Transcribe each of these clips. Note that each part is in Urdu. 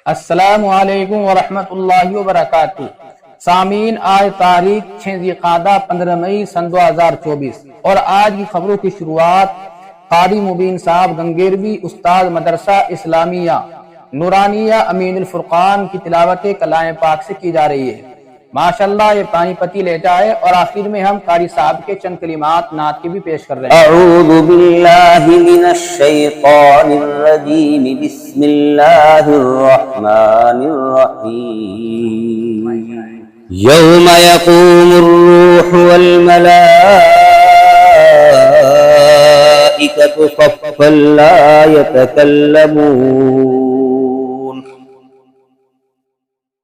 السلام علیکم ورحمۃ اللہ وبرکاتہ۔ سامعین، آج تاریخ 6 ذی-القعدہ 15 مئی سن 2024 اور آج کی خبروں کی شروعات قاری مبین صاحب گنگیروی، استاد مدرسہ اسلامیہ نورانیہ امین الفرقان کی تلاوت کلام پاک سے کی جا رہی ہے۔ ماشاءاللہ یہ پانی پتی لیٹا ہے، اور آخر میں ہم قاری صاحب کے چند کلمات نعت کے بھی پیش کر رہے ہیں۔ اعوذ باللہ من الشیطان الرجیم، بسم اللہ الرحمن الرحیم۔ یوم یقوم الروح والملائکۃ صفا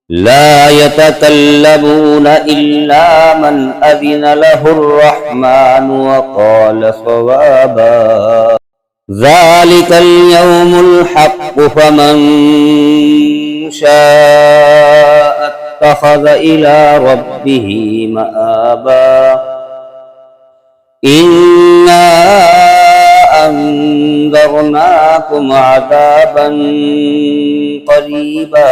لا يتكلمون إلا من أذن له الرحمن وقال صوابا، ذلك اليوم الحق، فمن شاء اتخذ إلى ربه مآبا، إنا أنذرناكم عذابا قريبا،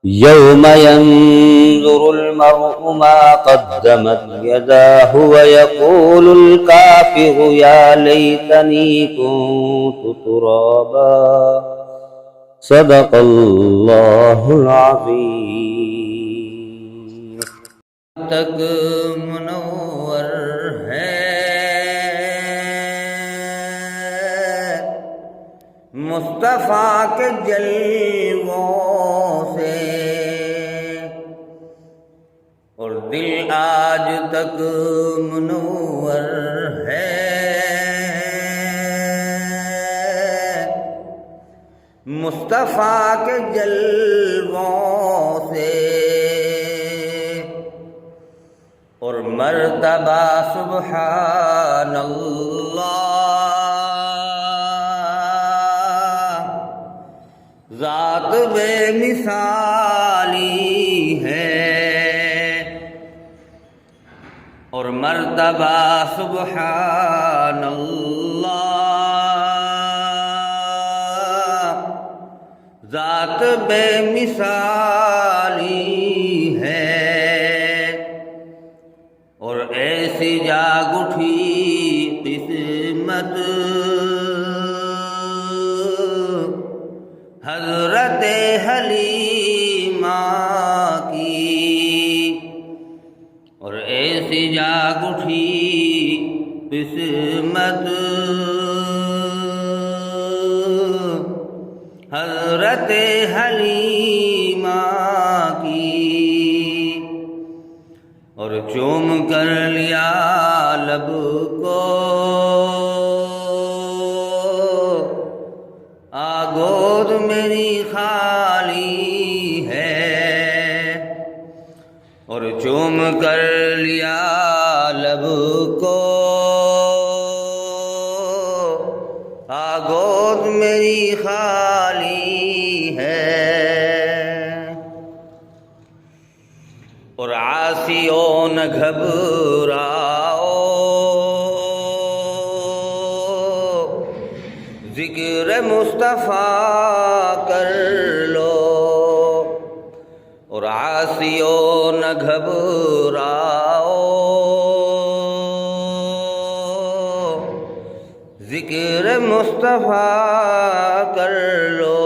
يوم ينظر المرء ما قدمت يداه ويقول الكافر يا ليتني كنت ترابا، صدق الله العظيم۔ تک منور ہے مصطفیٰ کے جلووں سے، اور دل آج تک منور ہے مصطفیٰ کے جلووں سے، اور مرتبہ سبحان اللہ، ذات بے مثالی ہے، اور مرتبہ سبحان اللہ، ذات بے مثالی ہے، اور ایسی جاگ اٹھی قسمت حضرت حلیمہ کی، اور ایسی جاگ اٹھی قسمت حضرت حلیمہ کی، اور چوم کر لیا لب کو آگود میری خالی ہے، اور چوم کر لیا لب کو آگود میری خالی ہے، اور عاصیوں نہ گھبراؤ، ذکر مصطفیٰ کر لو، اور عاصیوں نہ گھبراؤ، ذکر مصطفیٰ کر لو،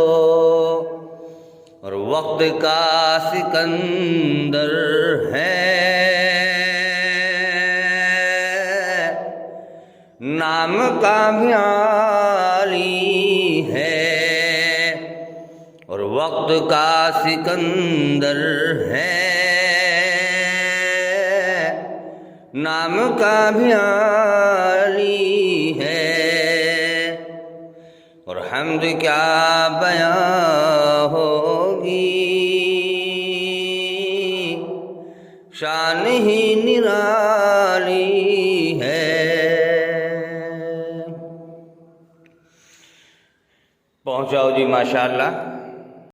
اور وقت کا سکندر ہے نام کا بھی عالی ہے، اور وقت کا سکندر ہے نام کا بھی عالی ہے، اور حمد کیا بیاں ہوگی، شان ہی نرالی ہے۔ پہنچاؤ جی ماشاءاللہ۔